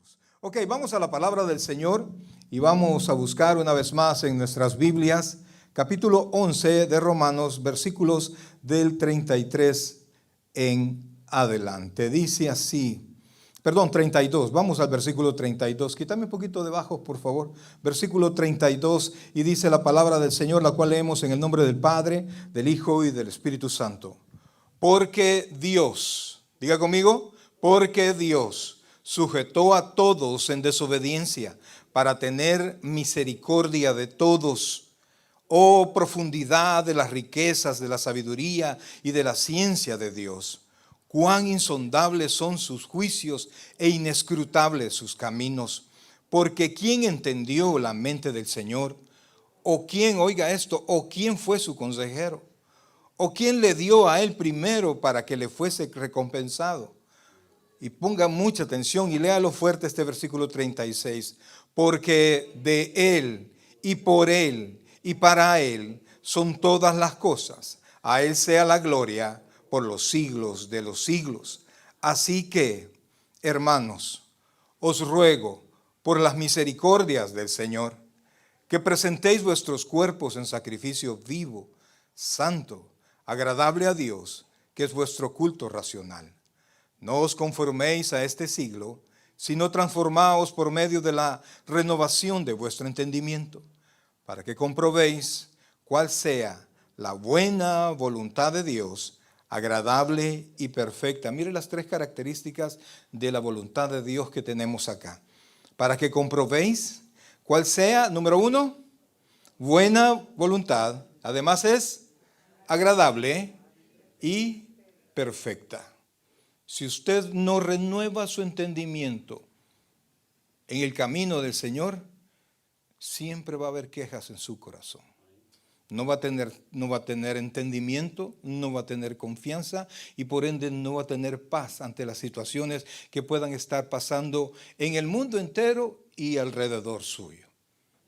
hermanos. Ok, vamos a la palabra del Señor y vamos a buscar una vez más en nuestras Biblias, capítulo 11 de Romanos, versículos del 33 en adelante. Dice así, 32, vamos al versículo 32. Quítame un poquito de bajo, por favor. Versículo 32, y dice la palabra del Señor, la cual leemos en el nombre del Padre, del Hijo y del Espíritu Santo. Porque Dios, diga conmigo, porque Dios sujetó a todos en desobediencia para tener misericordia de todos. Oh, profundidad de las riquezas, de la sabiduría y de la ciencia de Dios. Cuán insondables son sus juicios e inescrutables sus caminos. Porque ¿quién entendió la mente del Señor? ¿O quién, oiga esto, o quién fue su consejero? ¿O quién le dio a él primero para que le fuese recompensado? Y ponga mucha atención y léalo fuerte este versículo 36. Porque de él y por él y para él son todas las cosas. A él sea la gloria por los siglos de los siglos. Así que, hermanos, os ruego por las misericordias del Señor, que presentéis vuestros cuerpos en sacrificio vivo, santo, agradable a Dios, que es vuestro culto racional. No os conforméis a este siglo, sino transformaos por medio de la renovación de vuestro entendimiento, para que comprobéis cuál sea la buena voluntad de Dios, agradable y perfecta. Mire las tres características de la voluntad de Dios que tenemos acá. Para que comprobéis cuál sea, número uno, buena voluntad. Además es agradable y perfecta. Si usted no renueva su entendimiento en el camino del Señor, siempre va a haber quejas en su corazón. No va a tener entendimiento, no va a tener confianza y por ende no va a tener paz ante las situaciones que puedan estar pasando en el mundo entero y alrededor suyo.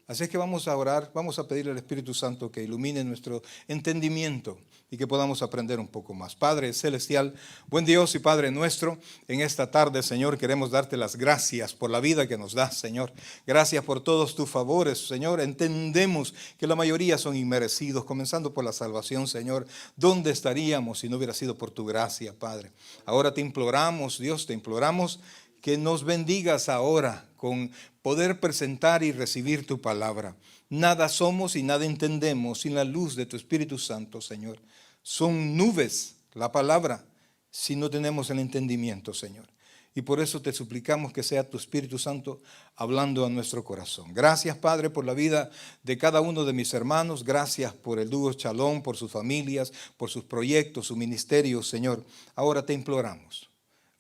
Así es que vamos a orar, vamos a pedirle al Espíritu Santo que ilumine nuestro entendimiento y que podamos aprender un poco más. Padre Celestial, buen Dios y Padre nuestro, en esta tarde, Señor, queremos darte las gracias por la vida que nos das, Señor. Gracias por todos tus favores, Señor. Entendemos que la mayoría son inmerecidos, comenzando por la salvación, Señor. ¿Dónde estaríamos si no hubiera sido por tu gracia, Padre? Ahora te imploramos, Dios, te imploramos que nos bendigas ahora con poder presentar y recibir tu palabra. Nada somos y nada entendemos sin la luz de tu Espíritu Santo, Señor. Son nubes la palabra si no tenemos el entendimiento, Señor. Y por eso te suplicamos que sea tu Espíritu Santo hablando a nuestro corazón. Gracias, Padre, por la vida de cada uno de mis hermanos. Gracias por el dúo Shalom, por sus familias, por sus proyectos, su ministerio, Señor. Ahora te imploramos.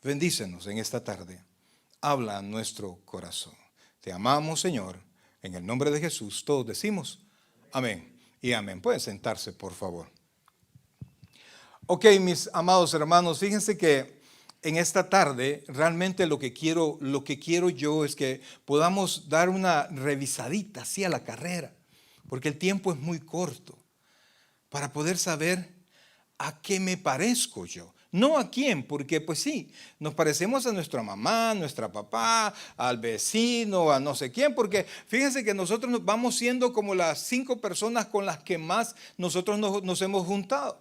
Bendícenos en esta tarde. Habla a nuestro corazón. Te amamos, Señor. En el nombre de Jesús, todos decimos amén y amén. Pueden sentarse, por favor. Ok, mis amados hermanos, fíjense que en esta tarde realmente lo que quiero yo es que podamos dar una revisadita así a la carrera, porque el tiempo es muy corto, para poder saber a qué me parezco yo. No a quién, porque pues sí, nos parecemos a nuestra mamá, nuestra papá, al vecino, a no sé quién, porque fíjense que nosotros nos vamos siendo como las 5 personas con las que más nosotros nos hemos juntado.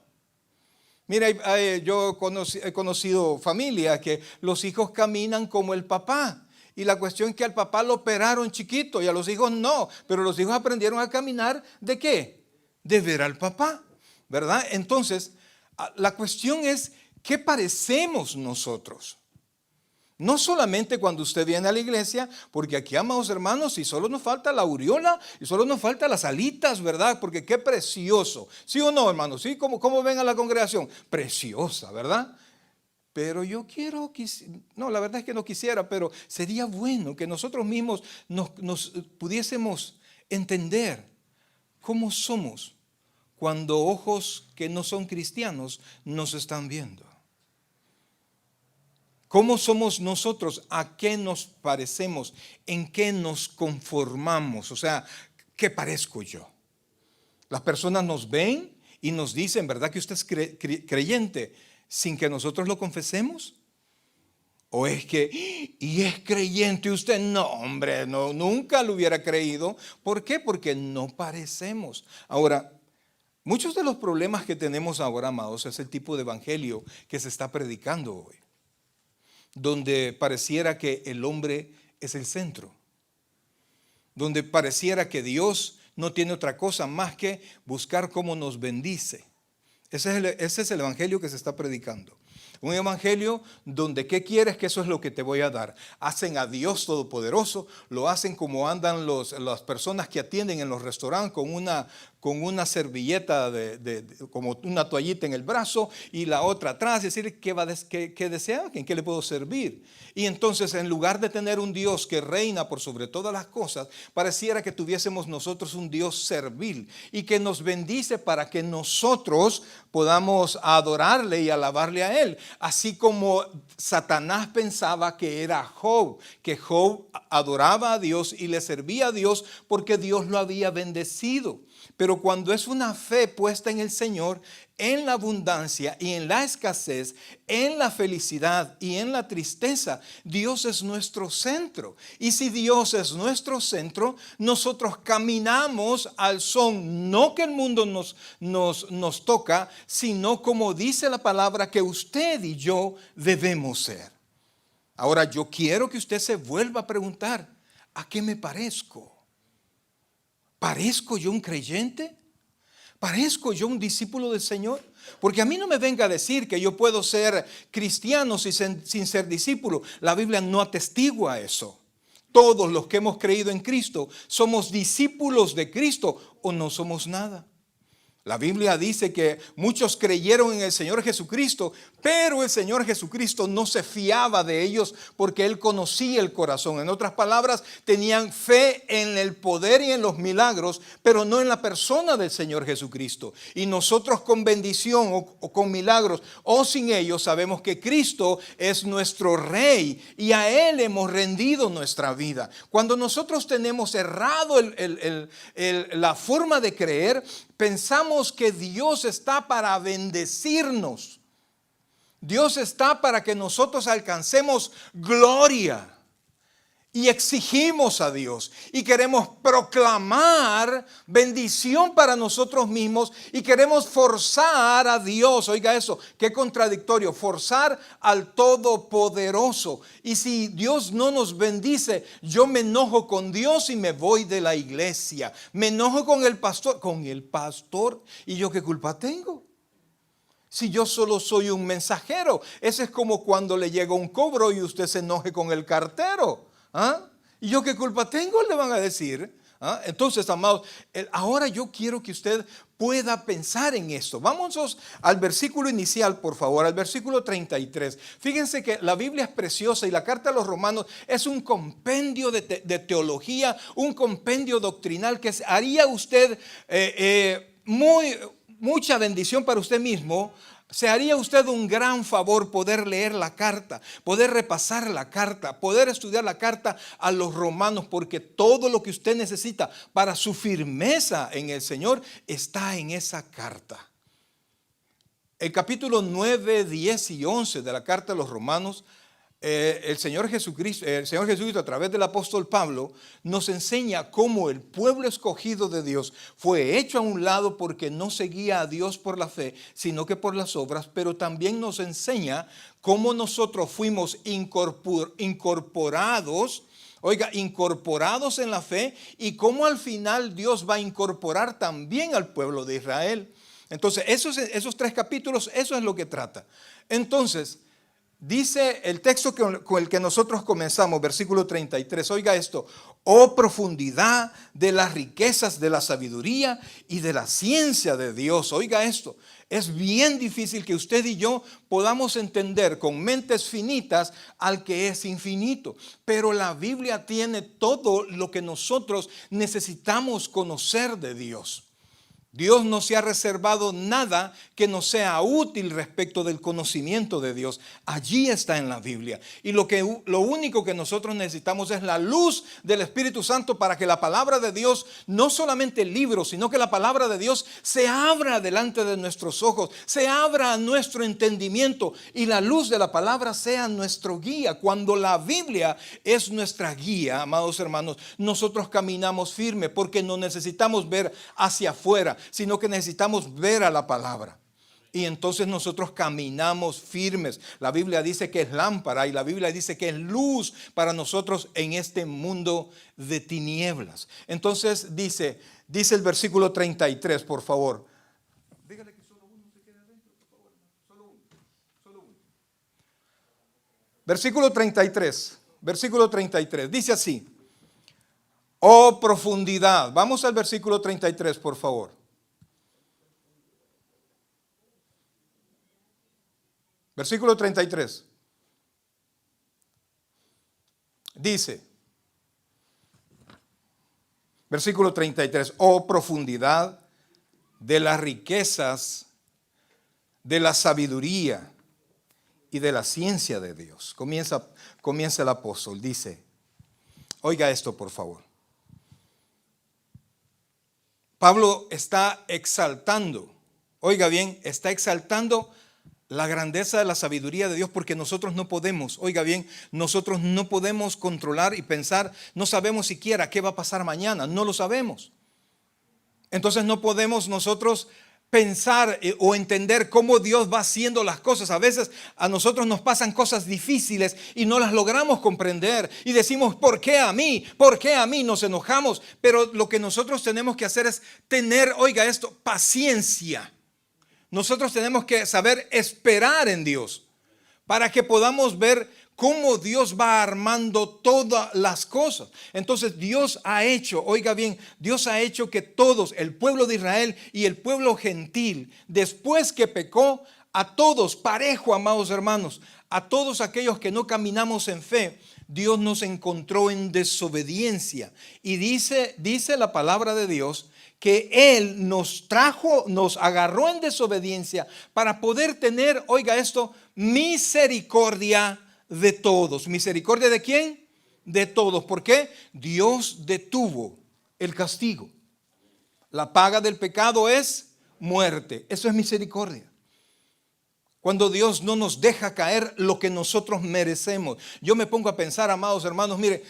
Mira, yo he conocido familias que los hijos caminan como el papá. Y la cuestión es que al papá lo operaron chiquito y a los hijos no. Pero los hijos aprendieron a caminar ¿de qué? De ver al papá, ¿verdad? Entonces, la cuestión es ¿qué parecemos nosotros? No solamente cuando usted viene a la iglesia, porque aquí, amados hermanos, y solo nos falta la aureola y solo nos falta las alitas, ¿verdad? Porque qué precioso. ¿Sí o no, hermanos? ¿Sí? ¿Cómo ven a la congregación? Preciosa, ¿verdad? Pero yo no, la verdad es que no quisiera, pero sería bueno que nosotros mismos nos pudiésemos entender cómo somos cuando ojos que no son cristianos nos están viendo. ¿Cómo somos nosotros? ¿A qué nos parecemos? ¿En qué nos conformamos? O sea, ¿qué parezco yo? Las personas nos ven y nos dicen, ¿verdad que usted es creyente? Sin que nosotros lo confesemos. O es que, y es creyente usted. No, hombre, no, nunca lo hubiera creído. ¿Por qué? Porque no parecemos. Ahora, muchos de los problemas que tenemos ahora, amados, es el tipo de evangelio que se está predicando hoy, donde pareciera que el hombre es el centro, donde pareciera que Dios no tiene otra cosa más que buscar cómo nos bendice. Ese es el evangelio que se está predicando. Un evangelio donde ¿qué quieres? Que eso es lo que te voy a dar. Hacen a Dios Todopoderoso, lo hacen como andan las personas que atienden en los restaurantes con una servilleta, como una toallita en el brazo y la otra atrás, decir, ¿qué desea? ¿En qué le puedo servir? Y entonces, en lugar de tener un Dios que reina por sobre todas las cosas, pareciera que tuviésemos nosotros un Dios servil y que nos bendice para que nosotros podamos adorarle y alabarle a Él. Así como Satanás pensaba que era Job, que Job adoraba a Dios y le servía a Dios porque Dios lo había bendecido. Pero cuando es una fe puesta en el Señor, en la abundancia y en la escasez, en la felicidad y en la tristeza, Dios es nuestro centro. Y si Dios es nuestro centro, nosotros caminamos al son, no que el mundo nos toca, sino como dice la palabra que usted y yo debemos ser. Ahora yo quiero que usted se vuelva a preguntar, ¿a qué me parezco? ¿Parezco yo un creyente? ¿Parezco yo un discípulo del Señor? Porque a mí no me venga a decir que yo puedo ser cristiano sin ser discípulo. La Biblia no atestigua eso. Todos los que hemos creído en Cristo somos discípulos de Cristo o no somos nada. La Biblia dice que muchos creyeron en el Señor Jesucristo, pero el Señor Jesucristo no se fiaba de ellos porque Él conocía el corazón. En otras palabras, tenían fe en el poder y en los milagros, pero no en la persona del Señor Jesucristo. Y nosotros con bendición o con milagros o sin ellos sabemos que Cristo es nuestro Rey y a Él hemos rendido nuestra vida. Cuando nosotros tenemos errado la forma de creer, pensamos que Dios está para bendecirnos. Dios está para que nosotros alcancemos gloria. Y exigimos a Dios y queremos proclamar bendición para nosotros mismos y queremos forzar a Dios. Oiga eso, qué contradictorio, forzar al Todopoderoso. Y si Dios no nos bendice, yo me enojo con Dios y me voy de la iglesia. Me enojo con el pastor. ¿Con el pastor? ¿Y yo qué culpa tengo? Si yo solo soy un mensajero. Ese es como cuando le llega un cobro y usted se enoje con el cartero. ¿Ah? ¿Y yo qué culpa tengo? Le van a decir. ¿Ah? Entonces, amados, ahora yo quiero que usted pueda pensar en esto. Vamos al versículo inicial, por favor, al versículo 33. Fíjense que la Biblia es preciosa y la carta a los Romanos es un compendio de teología, un compendio doctrinal que haría usted mucha bendición para usted mismo. Se haría usted un gran favor poder leer la carta, poder repasar la carta, poder estudiar la carta a los romanos, porque todo lo que usted necesita para su firmeza en el Señor está en esa carta. El capítulo 9, 10 y 11 de la carta a los romanos, el Señor Jesucristo a través del apóstol Pablo nos enseña cómo el pueblo escogido de Dios fue hecho a un lado porque no seguía a Dios por la fe, sino que por las obras, pero también nos enseña cómo nosotros fuimos incorporados en la fe y cómo al final Dios va a incorporar también al pueblo de Israel. Entonces, esos 3 capítulos, eso es lo que trata. Entonces, dice el texto con el que nosotros comenzamos, versículo 33, oiga esto: oh profundidad de las riquezas de la sabiduría y de la ciencia de Dios. Oiga esto, es bien difícil que usted y yo podamos entender con mentes finitas al que es infinito, pero la Biblia tiene todo lo que nosotros necesitamos conocer de Dios. Dios no se ha reservado nada que no sea útil respecto del conocimiento de Dios. Allí está en la Biblia. Y lo único que nosotros necesitamos es la luz del Espíritu Santo para que la palabra de Dios, no solamente el libro, sino que la palabra de Dios se abra delante de nuestros ojos, se abra a nuestro entendimiento y la luz de la palabra sea nuestro guía. Cuando la Biblia es nuestra guía, amados hermanos, nosotros caminamos firme porque no necesitamos ver hacia afuera, sino que necesitamos ver a la palabra. Y entonces nosotros caminamos firmes. La Biblia dice que es lámpara y la Biblia dice que es luz para nosotros en este mundo de tinieblas. Entonces dice el versículo 33, por favor. Dígale que solo uno se quede adentro, por favor. Solo uno. Versículo 33, dice así: oh profundidad. Vamos al versículo 33, por favor. Versículo 33. Dice, versículo 33, oh profundidad de las riquezas, de la sabiduría y de la ciencia de Dios. Comienza el apóstol, dice, oiga esto por favor. Pablo está exaltando, oiga bien, está exaltando la grandeza de la sabiduría de Dios, porque nosotros no podemos, oiga bien, nosotros no podemos controlar y pensar, no sabemos siquiera qué va a pasar mañana, no lo sabemos. Entonces no podemos nosotros pensar o entender cómo Dios va haciendo las cosas. A veces a nosotros nos pasan cosas difíciles y no las logramos comprender y decimos, ¿por qué a mí? ¿Por qué a mí? Nos enojamos, pero lo que nosotros tenemos que hacer es tener, oiga esto, paciencia. Nosotros tenemos que saber esperar en Dios para que podamos ver cómo Dios va armando todas las cosas. Entonces Dios ha hecho, oiga bien, Dios ha hecho que todos, el pueblo de Israel y el pueblo gentil, después que pecó, a todos, parejo, amados hermanos, a todos aquellos que no caminamos en fe, Dios nos encontró en desobediencia. Y dice la palabra de Dios que Él nos agarró en desobediencia para poder tener, oiga esto, misericordia de todos. ¿Misericordia de quién? De todos. ¿Por qué? Dios detuvo el castigo. La paga del pecado es muerte. Eso es misericordia. Cuando Dios no nos deja caer lo que nosotros merecemos. Yo me pongo a pensar, amados hermanos, mire,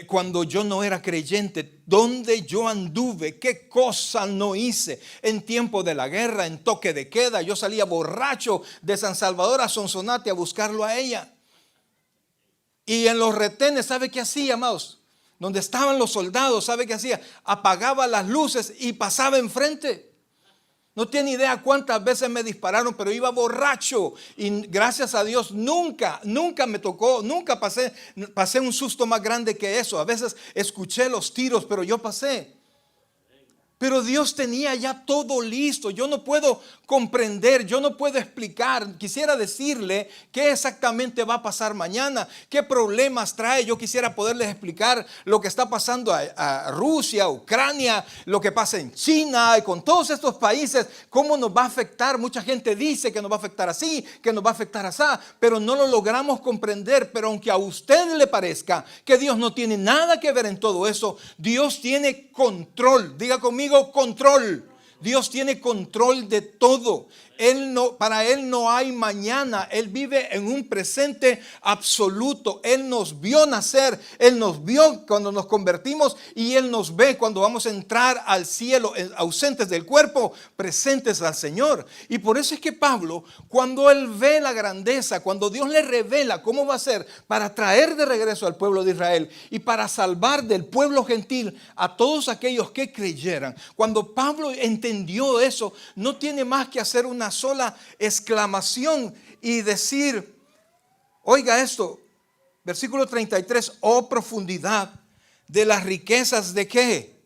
cuando yo no era creyente, ¿dónde yo anduve? ¿Qué cosa no hice? En tiempo de la guerra, en toque de queda, yo salía borracho de San Salvador a Sonsonate a buscarlo a ella. Y en los retenes, ¿sabe qué hacía, amados? Donde estaban los soldados, ¿sabe qué hacía? Apagaba las luces y pasaba enfrente. No tiene idea cuántas veces me dispararon, pero iba borracho y gracias a Dios nunca me tocó, nunca pasé un susto más grande que eso. A veces escuché los tiros, pero yo pasé. Pero Dios tenía ya todo listo. Yo no puedo comprender, yo no puedo explicar. Quisiera decirle qué exactamente va a pasar mañana, qué problemas trae. Yo quisiera poderles explicar lo que está pasando a Rusia, Ucrania, lo que pasa en China y con todos estos países, cómo nos va a afectar. Mucha gente dice que nos va a afectar así, que nos va a afectar así, pero no lo logramos comprender. Pero aunque a usted le parezca que Dios no tiene nada que ver en todo eso, Dios tiene control. Diga conmigo, control. Dios tiene control de todo. Para Él no hay mañana. Él vive en un presente absoluto. Él nos vio nacer. Él nos vio cuando nos convertimos y Él nos ve cuando vamos a entrar al cielo, ausentes del cuerpo, presentes al Señor. Y por eso es que Pablo, cuando él ve la grandeza, cuando Dios le revela cómo va a ser para traer de regreso al pueblo de Israel y para salvar del pueblo gentil a todos aquellos que creyeran, cuando Pablo entendió eso, no tiene más que hacer una sola exclamación y decir, oiga esto, versículo 33, oh profundidad de las riquezas de ¿qué?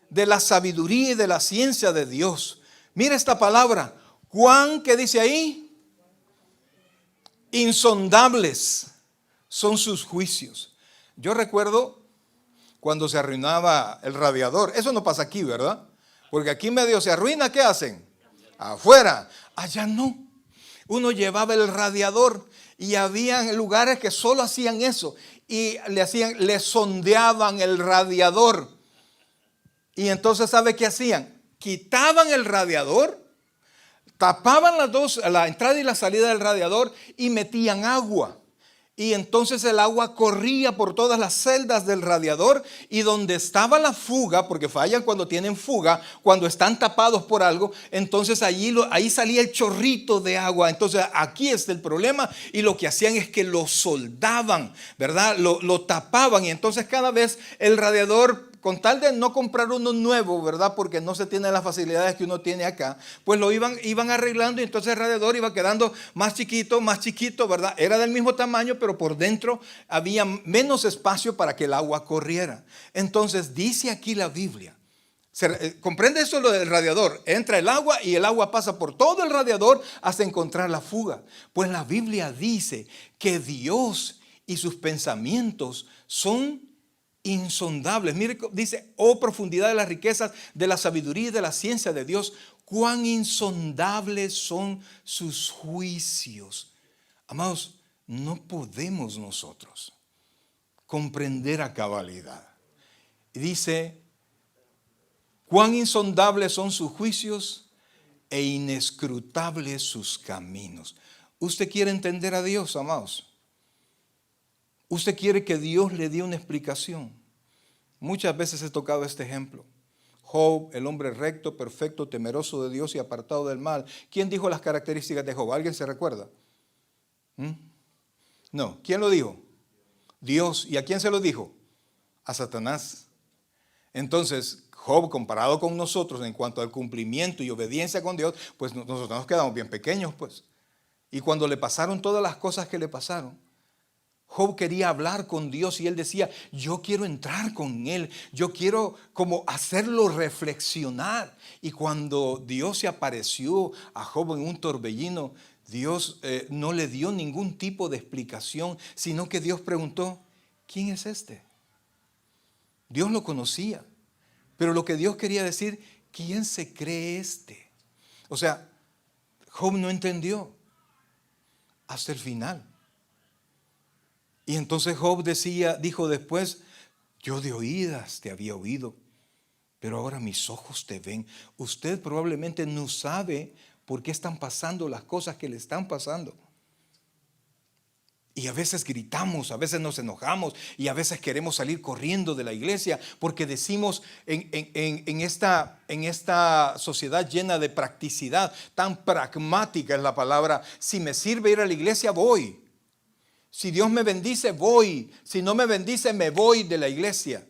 De la sabiduría y de la ciencia de Dios. Mira esta palabra, cuán, ¿qué dice ahí? Insondables son sus juicios. Yo recuerdo cuando se arruinaba el radiador, eso no pasa aquí, ¿verdad? Porque aquí medio se arruina, ¿qué hacen? Afuera. Allá no. Uno llevaba el radiador y había lugares que solo hacían eso. Y le sondeaban el radiador. Y entonces, ¿sabe qué hacían? Quitaban el radiador, tapaban la entrada y la salida del radiador y metían agua. Y entonces el agua corría por todas las celdas del radiador y donde estaba la fuga, porque fallan cuando tienen fuga, cuando están tapados por algo, entonces ahí salía el chorrito de agua. Entonces aquí está el problema y lo que hacían es que lo soldaban, ¿verdad? Lo tapaban y entonces cada vez el radiador, con tal de no comprar uno nuevo, ¿verdad? Porque no se tiene las facilidades que uno tiene acá, pues lo iban arreglando y entonces el radiador iba quedando más chiquito, ¿verdad? Era del mismo tamaño, pero por dentro había menos espacio para que el agua corriera. Entonces dice aquí la Biblia, comprende eso lo del radiador, entra el agua y el agua pasa por todo el radiador hasta encontrar la fuga. Pues la Biblia dice que Dios y sus pensamientos son insondables. Mire, dice, oh profundidad de las riquezas, de la sabiduría y de la ciencia de Dios, cuán insondables son sus juicios. Amados, no podemos nosotros comprender a cabalidad. Y dice, cuán insondables son sus juicios e inescrutables sus caminos. ¿Usted quiere entender a Dios, amados? Usted quiere que Dios le dé una explicación. Muchas veces he tocado este ejemplo. Job, el hombre recto, perfecto, temeroso de Dios y apartado del mal. ¿Quién dijo las características de Job? ¿Alguien se recuerda? No. ¿Quién lo dijo? Dios. ¿Y a quién se lo dijo? A Satanás. Entonces, Job, comparado con nosotros en cuanto al cumplimiento y obediencia con Dios, pues nosotros nos quedamos bien pequeños, pues. Y cuando le pasaron todas las cosas que le pasaron, Job quería hablar con Dios y él decía, yo quiero entrar con él, yo quiero como hacerlo reflexionar. Y cuando Dios se apareció a Job en un torbellino, Dios no le dio ningún tipo de explicación, sino que Dios preguntó, ¿quién es este? Dios lo conocía, pero lo que Dios quería decir, ¿quién se cree este? O sea, Job no entendió hasta el final. Y entonces Job dijo después, yo de oídas te había oído, pero ahora mis ojos te ven. Usted probablemente no sabe por qué están pasando las cosas que le están pasando. Y a veces gritamos, a veces nos enojamos y a veces queremos salir corriendo de la iglesia porque decimos en esta sociedad llena de practicidad, tan pragmática es la palabra, si me sirve ir a la iglesia voy. Si Dios me bendice, voy. Si no me bendice, me voy de la iglesia.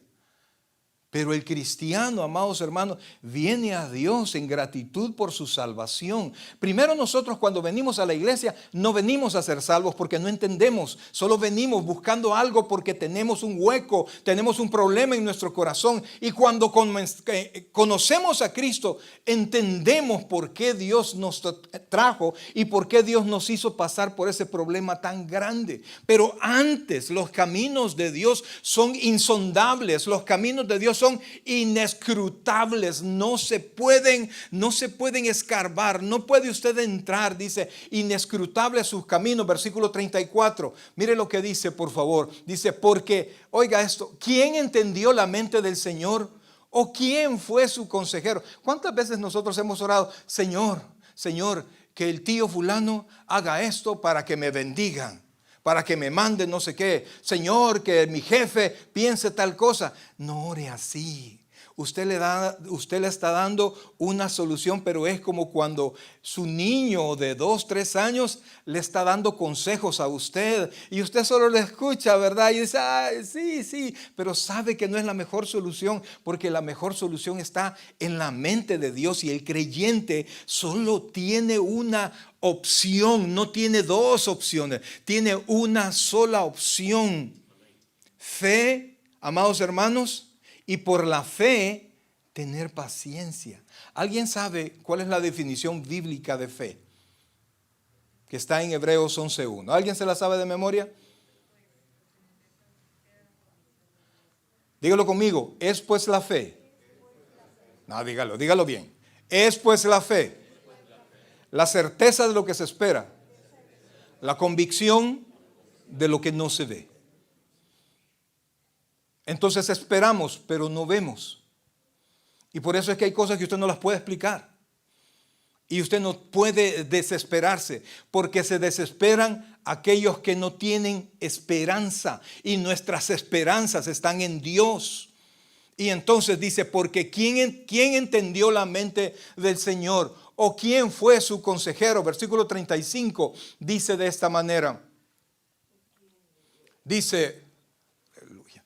Pero el cristiano, amados hermanos, viene a Dios en gratitud por su salvación. Primero nosotros cuando venimos a la iglesia no venimos a ser salvos porque no entendemos. Solo venimos buscando algo porque tenemos un hueco, tenemos un problema en nuestro corazón. Y cuando conocemos a Cristo, entendemos por qué Dios nos trajo y por qué Dios nos hizo pasar por ese problema tan grande. Pero antes los caminos de Dios son insondables, los caminos de Dios son inescrutables, no se pueden escarbar, no puede usted entrar, dice, inescrutable sus caminos, versículo 34, mire lo que dice por favor, dice, porque, oiga esto, ¿quién entendió la mente del Señor? ¿O quién fue su consejero? ¿Cuántas veces nosotros hemos orado, Señor, que el tío fulano haga esto para que me bendigan? Para que me mande no sé qué. Señor, que mi jefe piense tal cosa. No ore así. Usted le está dando una solución, pero es como cuando su niño de 2, 3 años le está dando consejos a usted y usted solo le escucha, ¿verdad? Y dice, ay, sí, pero sabe que no es la mejor solución porque la mejor solución está en la mente de Dios y el creyente solo tiene una opción, no tiene dos opciones, tiene una sola opción. Fe, amados hermanos, y por la fe tener paciencia. ¿Alguien sabe cuál es la definición bíblica de fe? Que está en Hebreos 11:1. ¿Alguien se la sabe de memoria? Dígalo conmigo. Es pues la fe No, dígalo bien. Es pues la fe, la certeza de lo que se espera, la convicción de lo que no se ve. Entonces esperamos, pero no vemos. Y por eso es que hay cosas que usted no las puede explicar. Y usted no puede desesperarse, porque se desesperan aquellos que no tienen esperanza. Y nuestras esperanzas están en Dios. Y entonces dice, porque ¿quién entendió la mente del Señor? ¿O quién fue su consejero? Versículo 35 dice de esta manera. Dice, aleluya.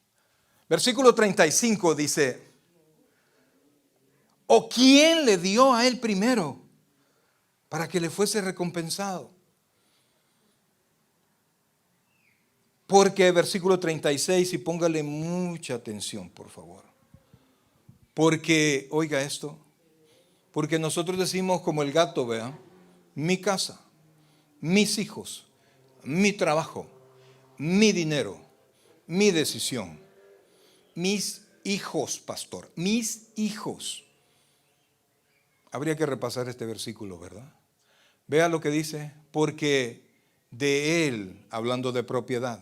Versículo 35 dice, ¿o quién le dio a él primero para que le fuese recompensado? Porque versículo 36, y póngale mucha atención, por favor. Porque, oiga esto, porque nosotros decimos como el gato, vea, mi casa, mis hijos, mi trabajo, mi dinero, mi decisión, mis hijos, pastor, mis hijos. Habría que repasar este versículo, ¿verdad? Vea lo que dice, porque de él, hablando de propiedad,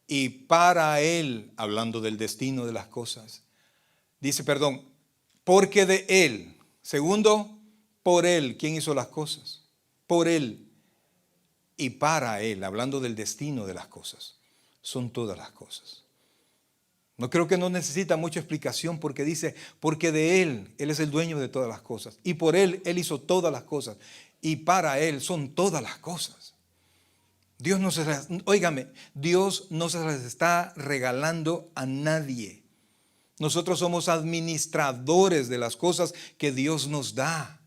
y para él, hablando del destino de las cosas, dice, perdón, porque de él. Segundo, por él. ¿Quién hizo las cosas? Por él. Y para él, hablando del destino de las cosas, son todas las cosas. No creo que no necesita mucha explicación porque dice, porque de él es el dueño de todas las cosas. Y por él hizo todas las cosas. Y para él son todas las cosas. Dios no se las, óigame, Dios no se las está regalando a nadie. Nosotros somos administradores de las cosas que Dios nos da.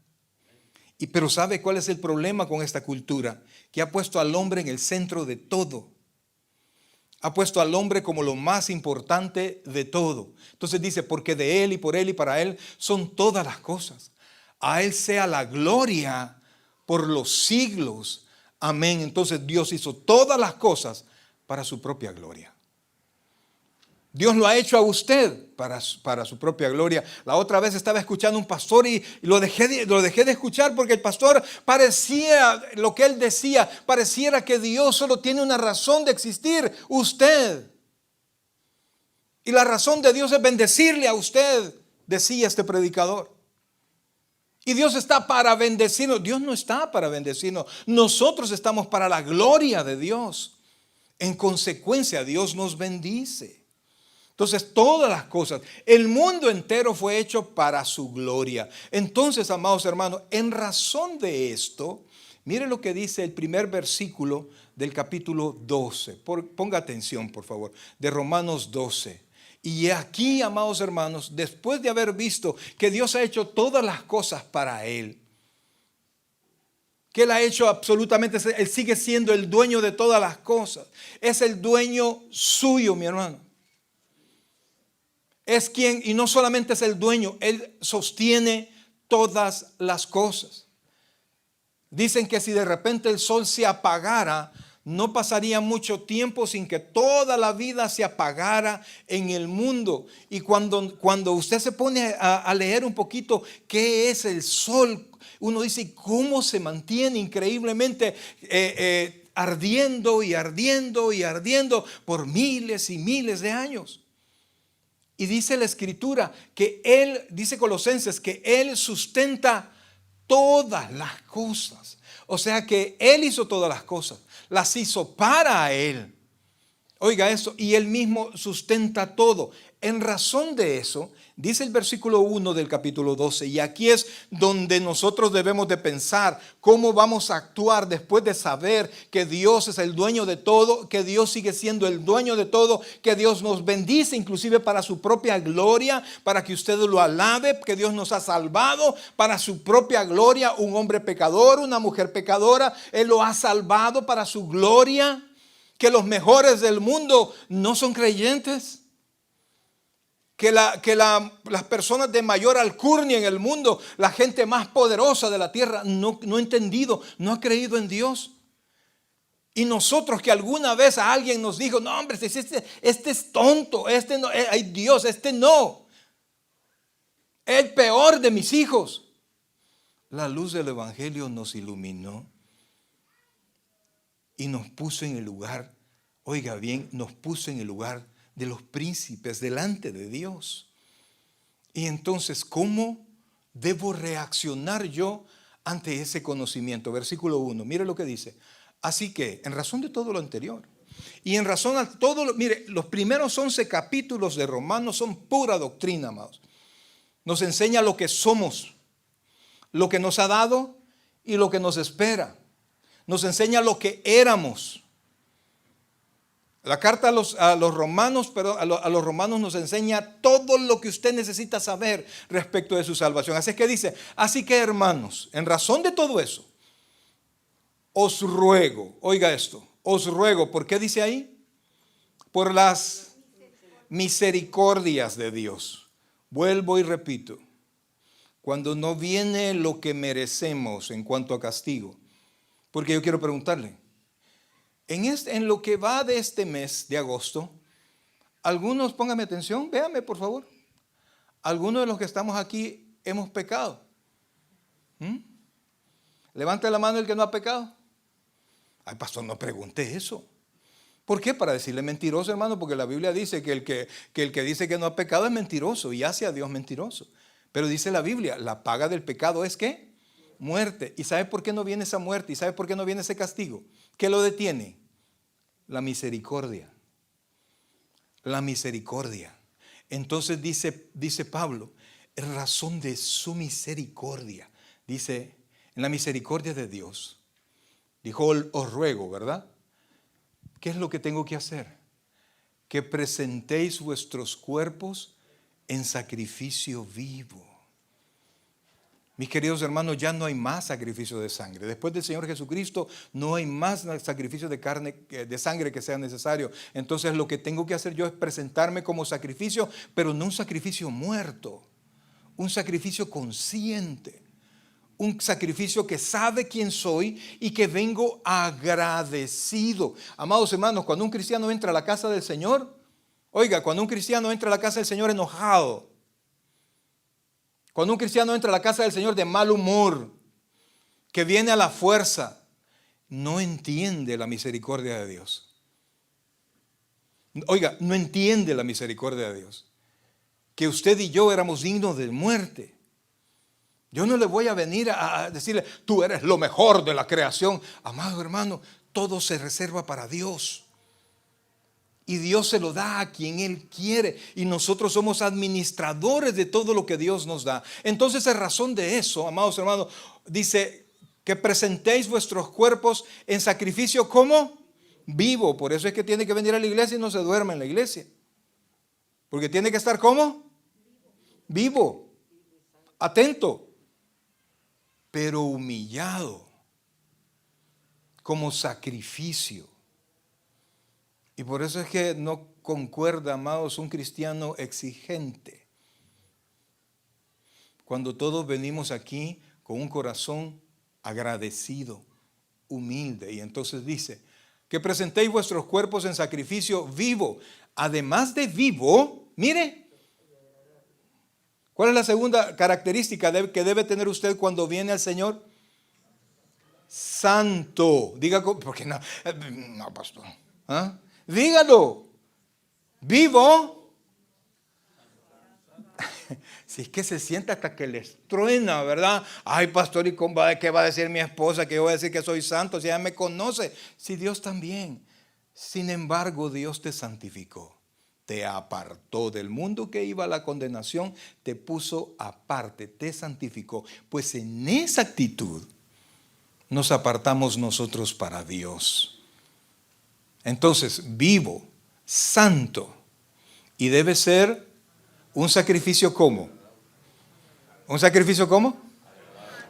Pero ¿sabe cuál es el problema con esta cultura? Que ha puesto al hombre en el centro de todo. Ha puesto al hombre como lo más importante de todo. Entonces dice, porque de él y por él y para él son todas las cosas. A él sea la gloria por los siglos. Amén. Entonces Dios hizo todas las cosas para su propia gloria. Dios lo ha hecho a usted para su propia gloria. La otra vez estaba escuchando un pastor y lo dejé de escuchar porque el pastor parecía, lo que él decía, pareciera que Dios solo tiene una razón de existir, usted. Y la razón de Dios es bendecirle a usted, decía este predicador. Y Dios está para bendecirnos. Dios no está para bendecirnos. Nosotros estamos para la gloria de Dios. En consecuencia, Dios nos bendice. Entonces, todas las cosas, el mundo entero fue hecho para su gloria. Entonces, amados hermanos, en razón de esto, mire lo que dice el primer versículo del capítulo 12. Ponga atención, por favor, de Romanos 12. Y aquí, amados hermanos, después de haber visto que Dios ha hecho todas las cosas para Él, que Él ha hecho absolutamente, Él sigue siendo el dueño de todas las cosas. Es el dueño suyo, mi hermano. Es quien, y no solamente es el dueño, Él sostiene todas las cosas. Dicen que si de repente el sol se apagara, no pasaría mucho tiempo sin que toda la vida se apagara en el mundo. Y cuando usted se pone a leer un poquito qué es el sol, uno dice, ¿cómo se mantiene increíblemente ardiendo y ardiendo y ardiendo por miles y miles de años? Y dice la Escritura que Él, dice Colosenses, que Él sustenta todas las cosas. O sea que Él hizo todas las cosas, las hizo para Él. Oiga eso, y Él mismo sustenta todo. En razón de eso, dice el versículo 1 del capítulo 12, y aquí es donde nosotros debemos de pensar cómo vamos a actuar después de saber que Dios es el dueño de todo, que Dios sigue siendo el dueño de todo, que Dios nos bendice inclusive para su propia gloria, para que usted lo alabe, que Dios nos ha salvado para su propia gloria, un hombre pecador, una mujer pecadora, Él lo ha salvado para su gloria, que los mejores del mundo no son creyentes. Que las personas de mayor alcurnia en el mundo, la gente más poderosa de la tierra, no ha entendido, no ha creído en Dios. Y nosotros que alguna vez a alguien nos dijo, no hombre, este es tonto, este no, ay Dios, este no. el peor de mis hijos. La luz del Evangelio nos iluminó y nos puso en el lugar, oiga bien, nos puso en el lugar de los príncipes delante de Dios. Y entonces, ¿cómo debo reaccionar yo ante ese conocimiento? Versículo 1, mire lo que dice. Así que, en razón de todo lo anterior, y en razón a todo lo, mire, los primeros 11 capítulos de Romanos son pura doctrina, amados. Nos enseña lo que somos, lo que nos ha dado y lo que nos espera. Nos enseña lo que éramos. La carta a los romanos, pero a los romanos nos enseña todo lo que usted necesita saber respecto de su salvación. Así es que dice, así que hermanos, en razón de todo eso, os ruego, oiga esto, os ruego, ¿por qué dice ahí? Por las misericordias de Dios. Vuelvo y repito, cuando no viene lo que merecemos en cuanto a castigo, porque yo quiero preguntarle, en lo que va de este mes de agosto, algunos, póngame atención, véame por favor, algunos de los que estamos aquí hemos pecado. Levante la mano el que no ha pecado. Ay, pastor, no pregunte eso. ¿Por qué? Para decirle mentiroso, hermano, porque la Biblia dice que el que dice que no ha pecado es mentiroso y hace a Dios mentiroso. Pero dice la Biblia, la paga del pecado es ¿qué? Muerte. ¿Y sabe por qué no viene esa muerte? ¿Y sabe por qué no viene ese castigo? ¿Qué lo detiene? La misericordia. La misericordia. Entonces dice Pablo, en razón de su misericordia, dice, en la misericordia de Dios, dijo, os ruego, ¿verdad? ¿Qué es lo que tengo que hacer? Que presentéis vuestros cuerpos en sacrificio vivo. Mis queridos hermanos, ya no hay más sacrificio de sangre. Después del Señor Jesucristo no hay más sacrificio de carne, de sangre que sea necesario. Entonces lo que tengo que hacer yo es presentarme como sacrificio, pero no un sacrificio muerto, un sacrificio consciente, un sacrificio que sabe quién soy y que vengo agradecido. Amados hermanos, cuando un cristiano entra a la casa del Señor, oiga, cuando un cristiano entra a la casa del Señor enojado, cuando un cristiano entra a la casa del Señor de mal humor, que viene a la fuerza, no entiende la misericordia de Dios. Oiga, no entiende la misericordia de Dios. Que usted y yo éramos dignos de muerte. Yo no le voy a venir a decirle, tú eres lo mejor de la creación. Amado hermano, todo se reserva para Dios. Y Dios se lo da a quien Él quiere. Y nosotros somos administradores de todo lo que Dios nos da. Entonces, en razón de eso, amados hermanos, dice que presentéis vuestros cuerpos en sacrificio como vivo. Por eso es que tiene que venir a la iglesia y no se duerme en la iglesia. Porque tiene que estar ¿cómo? Vivo. Atento. Pero humillado. Como sacrificio. Y por eso es que no concuerda, amados, un cristiano exigente. Cuando todos venimos aquí con un corazón agradecido, humilde. Y entonces dice, que presentéis vuestros cuerpos en sacrificio vivo. Además de vivo, mire, ¿cuál es la segunda característica que debe tener usted cuando viene al Señor? Santo. Diga, porque no, pastor. ¿Ah? Dígalo, vivo. Si es que se siente hasta que les truena, ¿verdad? Ay, pastor, ¿y qué va a decir mi esposa? Que yo voy a decir que soy santo, si ella me conoce. Si Dios también. Sin embargo, Dios te santificó, te apartó del mundo que iba a la condenación, te puso aparte, te santificó. Pues en esa actitud nos apartamos nosotros para Dios. Entonces, vivo, santo, y debe ser un sacrificio ¿cómo? ¿Un sacrificio cómo?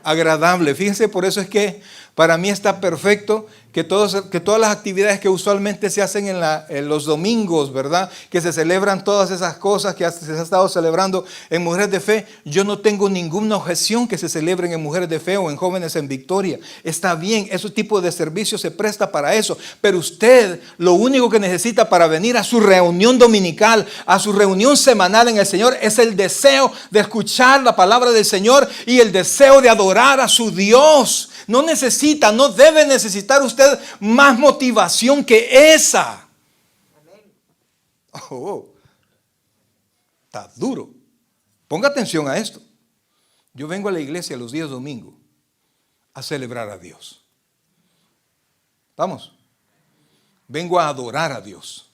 Agradable. Fíjense, por eso es que para mí está perfecto que todas las actividades que usualmente se hacen en los domingos, ¿verdad? Que se celebran todas esas cosas que se ha estado celebrando en Mujeres de Fe. Yo no tengo ninguna objeción que se celebren en Mujeres de Fe o en Jóvenes en Victoria. Está bien, ese tipo de servicio se presta para eso. Pero usted lo único que necesita para venir a su reunión dominical, a su reunión semanal en el Señor, es el deseo de escuchar la palabra del Señor y el deseo de adorar a su Dios. No debe necesitar usted más motivación que esa. Oh, está duro. Ponga atención a esto. Yo vengo a la iglesia los días domingos a celebrar a Dios. Vamos. Vengo a adorar a Dios.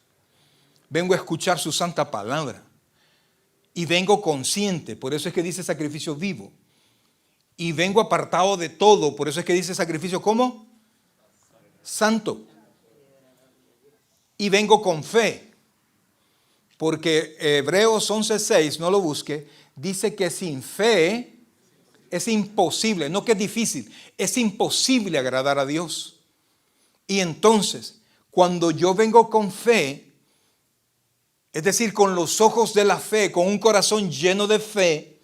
Vengo a escuchar su santa palabra. Y vengo consciente, por eso es que dice sacrificio vivo. Y vengo apartado de todo, por eso es que dice sacrificio ¿cómo? Santo. Y vengo con fe, porque Hebreos 11:6, no lo busque, dice que sin fe es imposible, no que es difícil, es imposible agradar a Dios. Y entonces, cuando yo vengo con fe, es decir, con los ojos de la fe, con un corazón lleno de fe,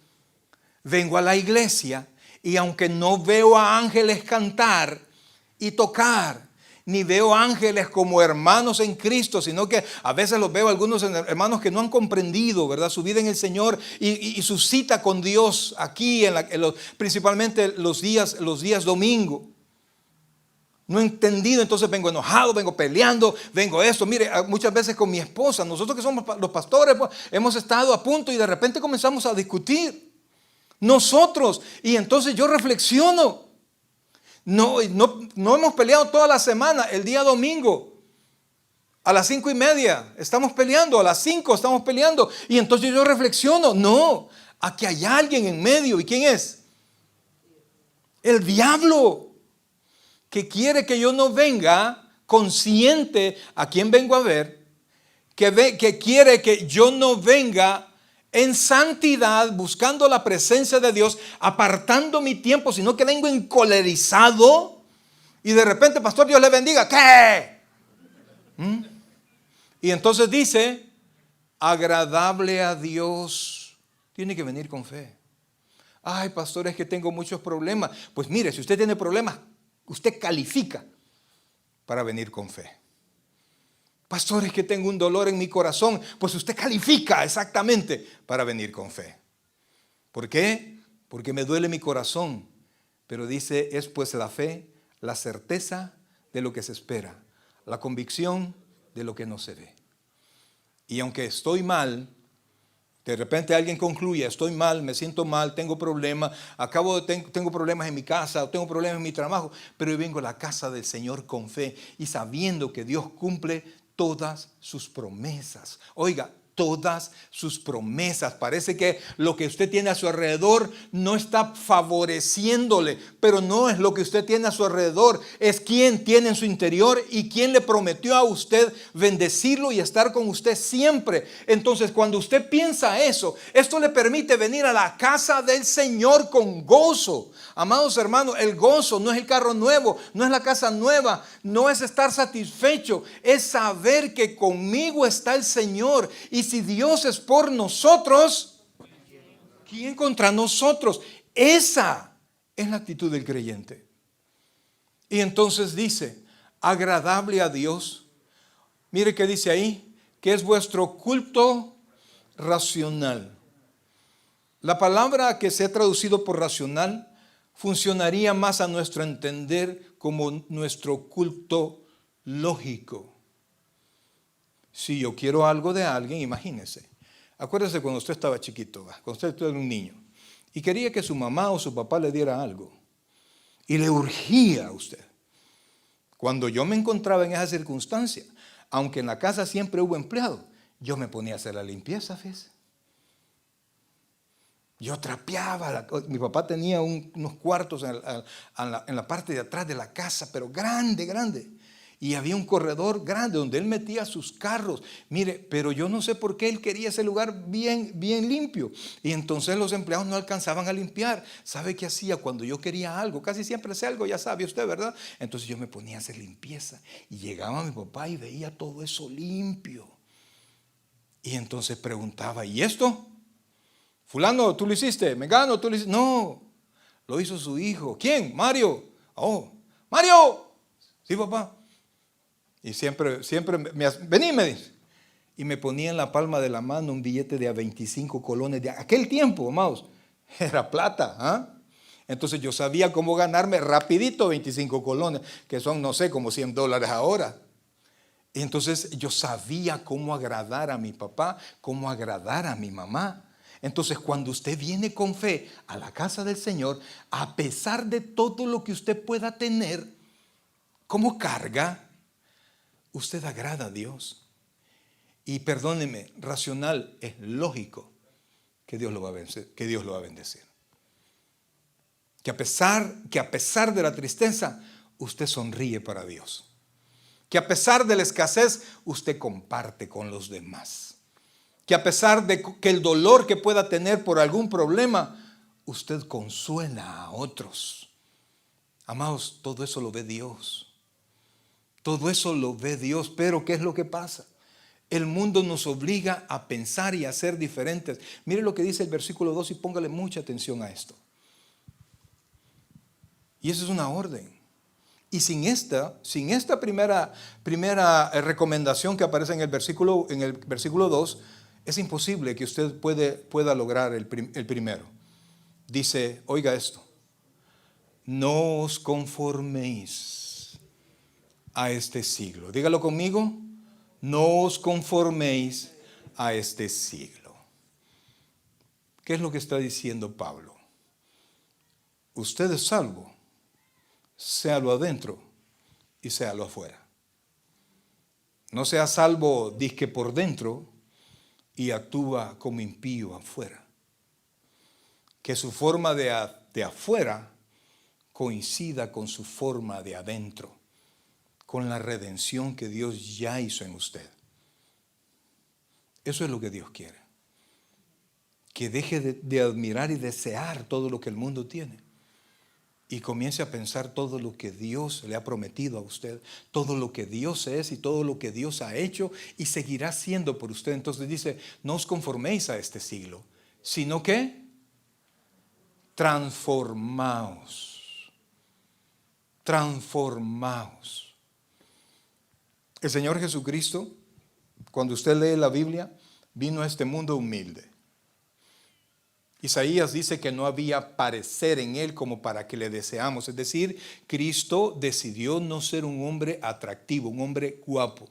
vengo a la iglesia y aunque no veo a ángeles cantar y tocar, ni veo ángeles como hermanos en Cristo, sino que a veces los veo algunos hermanos que no han comprendido, ¿verdad?, su vida en el Señor y su cita con Dios aquí, principalmente los días domingo. No he entendido, entonces vengo enojado, vengo peleando, vengo esto. Mire, muchas veces con mi esposa, nosotros que somos los pastores, pues, hemos estado a punto y de repente comenzamos a discutir. Nosotros, y entonces yo reflexiono. No hemos peleado toda la semana, el día domingo. A las 5:30 estamos peleando, a las 5 estamos peleando. Y entonces yo reflexiono, no, aquí hay alguien en medio. ¿Y quién es? El diablo. Que quiere que yo no venga consciente a quién vengo a ver, que quiere que yo no venga en santidad, buscando la presencia de Dios, apartando mi tiempo, sino que vengo encolerizado y de repente, pastor, Dios le bendiga. ¿Qué? Y entonces dice, agradable a Dios, tiene que venir con fe. Ay, pastor, es que tengo muchos problemas. Pues mire, si usted tiene problemas, usted califica para venir con fe. Pastor, es que tengo un dolor en mi corazón. Pues usted califica exactamente para venir con fe. ¿Por qué? Porque me duele mi corazón. Pero dice, es pues la fe, la certeza de lo que se espera, la convicción de lo que no se ve. Y aunque estoy mal, de repente alguien concluye, estoy mal, me siento mal, tengo problemas, tengo problemas en mi casa, tengo problemas en mi trabajo, pero yo vengo a la casa del Señor con fe y sabiendo que Dios cumple todas sus promesas. Oiga, todas sus promesas. Parece que lo que usted tiene a su alrededor no está favoreciéndole, pero no es lo que usted tiene a su alrededor, es quien tiene en su interior y quien le prometió a usted bendecirlo y estar con usted siempre. Entonces, cuando usted piensa eso, esto le permite venir a la casa del Señor con gozo. Amados hermanos, el gozo no es el carro nuevo, no es la casa nueva, no es estar satisfecho, es saber que conmigo está el Señor. Y si Dios es por nosotros, ¿quién contra nosotros? Esa es la actitud del creyente. Y entonces dice, agradable a Dios. Mire que dice ahí, que es vuestro culto racional. La palabra que se ha traducido por racional funcionaría más a nuestro entender como nuestro culto lógico. Si yo quiero algo de alguien, imagínese. Acuérdese cuando usted estaba chiquito, cuando usted era un niño, y quería que su mamá o su papá le diera algo. Y le urgía a usted. Cuando yo me encontraba en esa circunstancia, aunque en la casa siempre hubo empleado, yo me ponía a hacer la limpieza, fíjese. Yo trapeaba, mi papá tenía unos cuartos en la parte de atrás de la casa, pero grande, grande. y había un corredor grande donde él metía sus carros. Mire, pero yo no sé por qué él quería ese lugar bien limpio. Y entonces los empleados no alcanzaban a limpiar. ¿Sabe qué hacía cuando yo quería algo? Casi siempre hacía algo, ya sabe usted, ¿verdad? Entonces yo me ponía a hacer limpieza. Y llegaba mi papá y veía todo eso limpio. Y entonces preguntaba, ¿y esto? Fulano, ¿tú lo hiciste? Mengano, ¿tú lo hiciste? No, lo hizo su hijo. ¿Quién? Mario. Oh, Mario. Sí, papá. Y siempre vení, me dice. Y me ponía en la palma de la mano un billete de a 25 colones de aquel tiempo, amados. Era plata, ¿ah? Entonces yo sabía cómo ganarme rapidito 25 colones, que son, no sé, como $100 ahora. Y entonces yo sabía cómo agradar a mi papá, cómo agradar a mi mamá. Entonces cuando usted viene con fe a la casa del Señor, a pesar de todo lo que usted pueda tener como carga, usted agrada a Dios. Y perdóneme, racional, es lógico que Dios lo va a vencer, que Dios lo va a bendecir. Que a pesar de la tristeza, usted sonríe para Dios. Que a pesar de la escasez, usted comparte con los demás. Que a pesar de que el dolor que pueda tener por algún problema, usted consuela a otros. Amados, todo eso lo ve Dios. Todo eso lo ve Dios, pero ¿qué es lo que pasa? El mundo nos obliga a pensar y a ser diferentes. Mire lo que dice el versículo 2 y póngale mucha atención a esto. Y eso es una orden. Y sin esta primera recomendación que aparece en el versículo 2, es imposible que usted pueda lograr el primero. Dice, oiga esto, no os conforméis a este siglo. Dígalo conmigo, no os conforméis a este siglo. ¿Qué es lo que está diciendo Pablo? Usted es salvo, sea lo adentro y sea lo afuera. No sea salvo disque por dentro y actúa como impío afuera. Que su forma de afuera coincida con su forma de adentro, con la redención que Dios ya hizo en usted. Eso es lo que Dios quiere. Que deje de admirar y desear todo lo que el mundo tiene. Y comience a pensar todo lo que Dios le ha prometido a usted, todo lo que Dios es y todo lo que Dios ha hecho y seguirá siendo por usted. Entonces dice, no os conforméis a este siglo, sino que transformaos. Transformaos. El Señor Jesucristo, cuando usted lee la Biblia, vino a este mundo humilde. Isaías dice que no había parecer en él como para que le deseamos. Es decir, Cristo decidió no ser un hombre atractivo, un hombre guapo.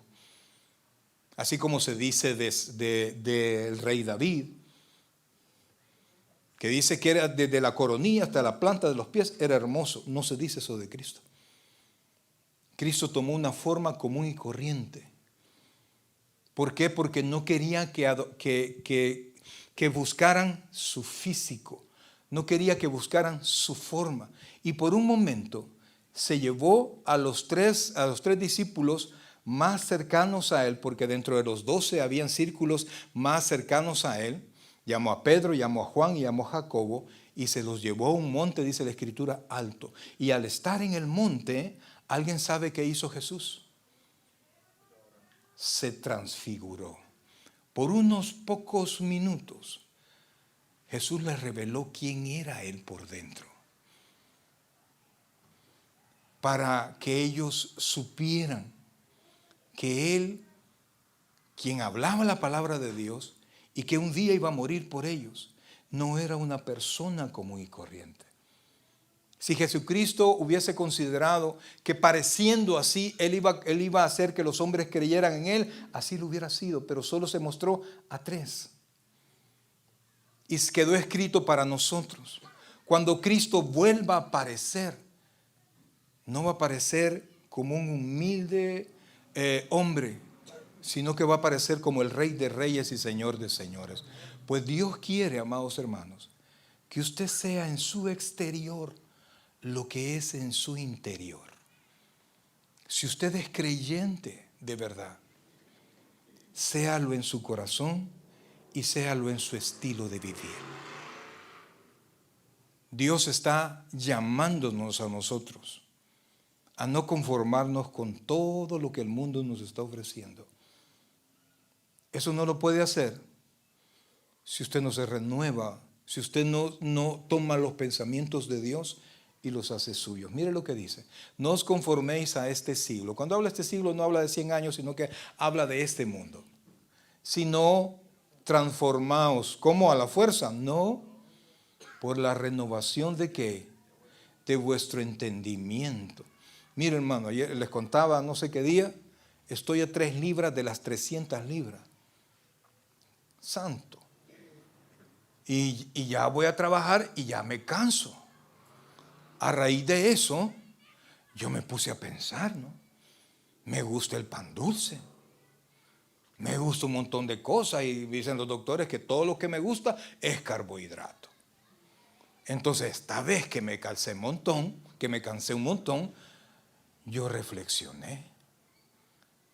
Así como se dice del rey David, que dice que era desde la coronilla hasta la planta de los pies, era hermoso. No se dice eso de Cristo. Cristo tomó una forma común y corriente. ¿Por qué? Porque no quería que buscaran su físico, no quería que buscaran su forma. Y por un momento se llevó a los tres discípulos más cercanos a él, porque dentro de los 12 habían círculos más cercanos a él. Llamó a Pedro, llamó a Juan y llamó a Jacobo y se los llevó a un monte, dice la Escritura, alto. Y al estar en el monte, ¿alguien sabe qué hizo Jesús? Se transfiguró. Por unos pocos minutos, Jesús les reveló quién era Él por dentro. Para que ellos supieran que Él, quien hablaba la palabra de Dios y que un día iba a morir por ellos, no era una persona común y corriente. Si Jesucristo hubiese considerado que pareciendo así, Él iba a hacer que los hombres creyeran en Él, así lo hubiera sido, pero solo se mostró a 3. Y quedó escrito para nosotros. Cuando Cristo vuelva a aparecer, no va a aparecer como un humilde hombre, sino que va a aparecer como el Rey de Reyes y Señor de Señores. Pues Dios quiere, amados hermanos, que usted sea en su exterior lo que es en su interior. Si usted es creyente de verdad, séalo en su corazón y séalo en su estilo de vivir. Dios está llamándonos a nosotros a no conformarnos con todo lo que el mundo nos está ofreciendo. Eso no lo puede hacer si usted no se renueva, si usted no toma los pensamientos de Dios y los hace suyos. Mire lo que dice: no os conforméis a este siglo. Cuando habla de este siglo no habla de 100 años, sino que habla de este mundo. Sino transformaos. ¿Cómo? ¿A la fuerza? No, por la renovación de ¿qué? De vuestro entendimiento. Mire, hermano, ayer les contaba, no sé qué día, estoy a 3 libras de las 300 libras. Santo. Y ya voy a trabajar y ya me canso. A raíz de eso, yo me puse a pensar, ¿no? Me gusta el pan dulce. Me gusta un montón de cosas y dicen los doctores que todo lo que me gusta es carbohidrato. Entonces, esta vez que me cansé un montón, yo reflexioné.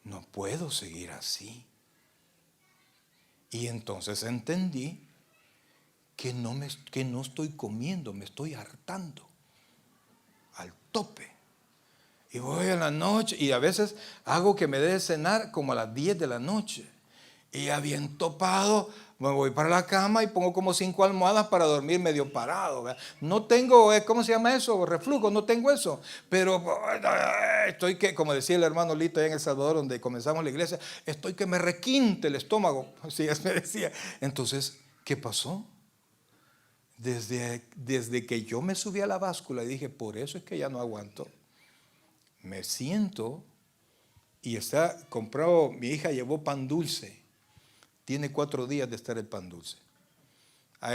No puedo seguir así. Y entonces entendí que no estoy comiendo, me estoy hartando al tope. Y voy a la noche y a veces hago que me dé de cenar como a las 10 de la noche. Y ya bien topado, me voy para la cama y pongo como 5 almohadas para dormir medio parado, ¿verdad? No tengo, ¿cómo se llama eso? Reflujo, no tengo eso. Pero estoy que, como decía el hermano Lito allá en El Salvador, donde comenzamos la iglesia, estoy que me requinte el estómago. Así me decía. Entonces, ¿qué pasó? Desde que yo me subí a la báscula y dije, por eso es que ya no aguanto. Me siento y está comprado, mi hija llevó pan dulce. Tiene 4 días de estar el pan dulce.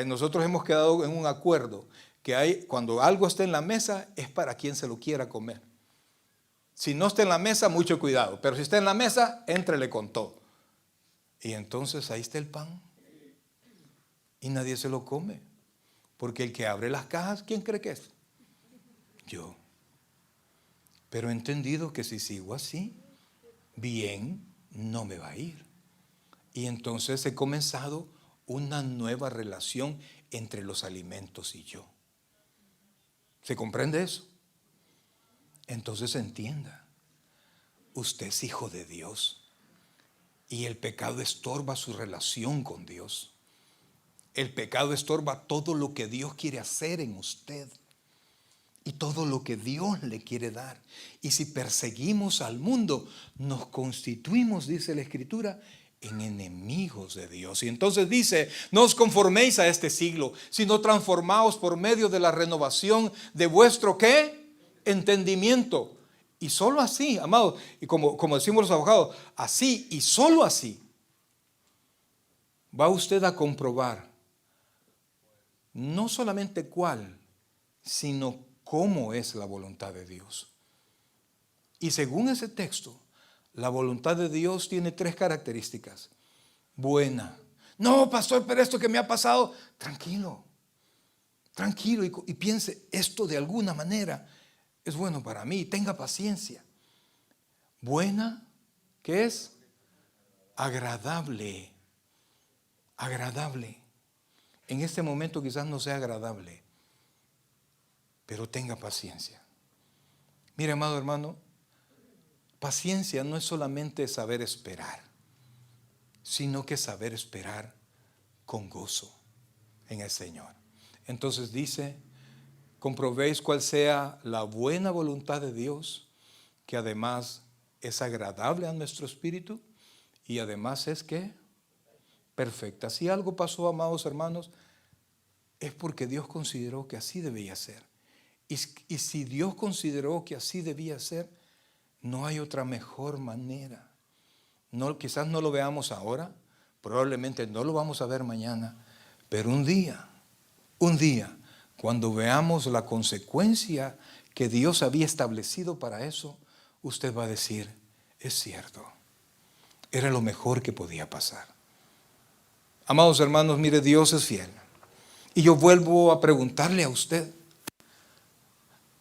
Nosotros hemos quedado en un acuerdo que cuando algo está en la mesa es para quien se lo quiera comer. Si no está en la mesa, mucho cuidado. Pero si está en la mesa, éntrele con todo. Y entonces ahí está el pan. Y nadie se lo come. Porque el que abre las cajas, ¿quién cree que es? Yo. Pero he entendido que si sigo así, bien no me va a ir. Y entonces he comenzado una nueva relación entre los alimentos y yo. ¿Se comprende eso? Entonces entienda, usted es hijo de Dios y el pecado estorba su relación con Dios. El pecado estorba todo lo que Dios quiere hacer en usted y todo lo que Dios le quiere dar. Y si perseguimos al mundo, nos constituimos, dice la Escritura, en enemigos de Dios. Y entonces dice, no os conforméis a este siglo, sino transformaos por medio de la renovación de vuestro ¿qué? Entendimiento. Y solo así, amados, y como decimos los abogados, así y solo así va usted a comprobar no solamente cuál, sino cómo es la voluntad de Dios. Y según ese texto, la voluntad de Dios tiene 3 características. Buena. No, pastor, pero esto que me ha pasado, tranquilo y piense, esto de alguna manera es bueno para mí, tenga paciencia. Buena, ¿qué es? Agradable. En este momento quizás no sea agradable, pero tenga paciencia. Mire, amado hermano, paciencia no es solamente saber esperar, sino que saber esperar con gozo en el Señor. Entonces dice, comprobéis cuál sea la buena voluntad de Dios, que además es agradable a nuestro espíritu y además es que perfecta. Si algo pasó, amados hermanos, es porque Dios consideró que así debía ser. Y si Dios consideró que así debía ser, no hay otra mejor manera. Quizás no lo veamos ahora, probablemente no lo vamos a ver mañana, pero un día, cuando veamos la consecuencia que Dios había establecido para eso, usted va a decir, es cierto, era lo mejor que podía pasar. Amados hermanos, mire, Dios es fiel. Y yo vuelvo a preguntarle a usted,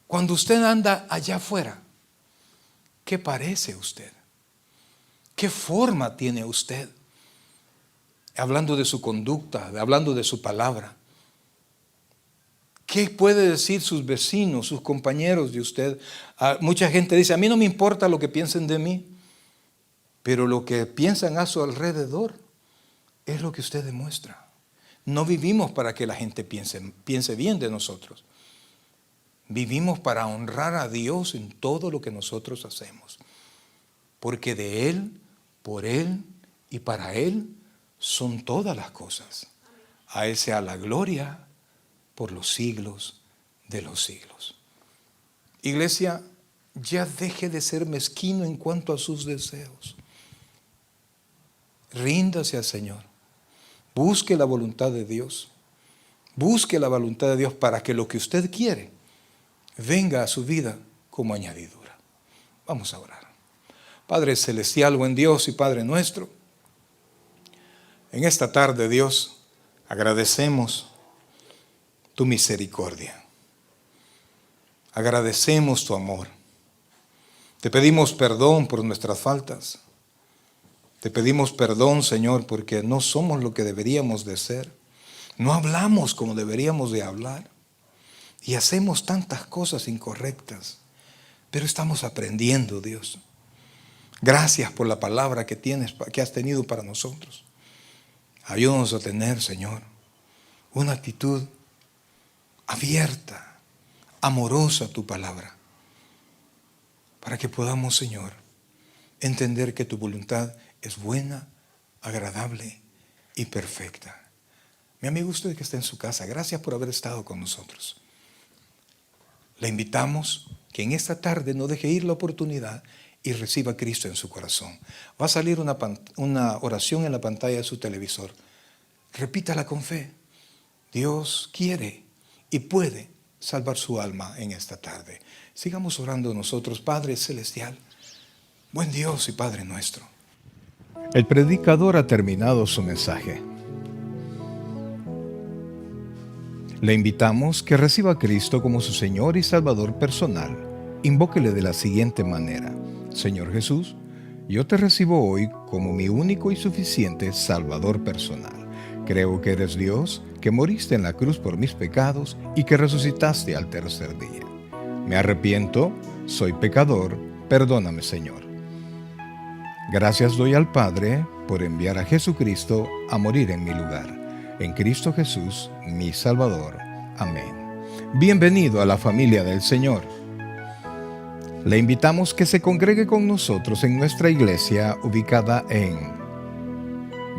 cuando usted anda allá afuera, ¿Qué parece usted? ¿Qué forma tiene usted? Hablando de su conducta, hablando de su palabra. ¿Qué puede decir sus vecinos, sus compañeros de usted? Mucha gente dice, a mí no me importa lo que piensen de mí, pero lo que piensan a su alrededor es lo que usted demuestra. No vivimos para que la gente piense bien de nosotros. Vivimos para honrar a Dios en todo lo que nosotros hacemos. Porque de Él, por Él y para Él son todas las cosas. A Él sea la gloria por los siglos de los siglos. Iglesia, ya deje de ser mezquino en cuanto a sus deseos. Ríndase al Señor. Busque la voluntad de Dios. Busque la voluntad de Dios para que lo que usted quiere venga a su vida como añadidura. Vamos a orar. Padre celestial, buen Dios y Padre nuestro, en esta tarde, Dios, agradecemos tu misericordia. Agradecemos tu amor. Te pedimos perdón por nuestras faltas. Te pedimos perdón, Señor, porque no somos lo que deberíamos de ser. No hablamos como deberíamos de hablar. Y hacemos tantas cosas incorrectas. Pero estamos aprendiendo, Dios. Gracias por la palabra que has tenido para nosotros. Ayúdanos a tener, Señor, una actitud abierta, amorosa a tu palabra. Para que podamos, Señor, entender que tu voluntad es buena, agradable y perfecta. Mi amigo, usted que está en su casa, gracias por haber estado con nosotros. Le invitamos que en esta tarde no deje ir la oportunidad y reciba a Cristo en su corazón. Va a salir una oración en la pantalla de su televisor. Repítala con fe. Dios quiere y puede salvar su alma en esta tarde. Sigamos orando nosotros, Padre Celestial, buen Dios y Padre nuestro. El predicador ha terminado su mensaje. Le invitamos que reciba a Cristo como su Señor y Salvador personal. Invóquele de la siguiente manera: Señor Jesús, yo te recibo hoy como mi único y suficiente Salvador personal. Creo que eres Dios, que moriste en la cruz por mis pecados y que resucitaste al tercer día. Me arrepiento, soy pecador, perdóname, Señor. Gracias doy al Padre por enviar a Jesucristo a morir en mi lugar. En Cristo Jesús, mi Salvador. Amén. Bienvenido a la familia del Señor. Le invitamos que se congregue con nosotros en nuestra iglesia ubicada en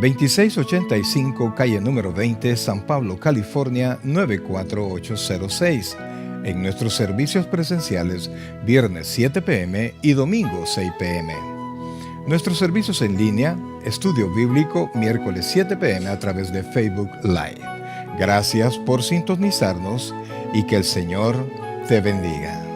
2685 calle número 20, San Pablo, California 94806. En nuestros servicios presenciales, viernes 7 p.m. y domingo 6 p.m. Nuestros servicios en línea, estudio bíblico, miércoles 7 p.m. a través de Facebook Live. Gracias por sintonizarnos y que el Señor te bendiga.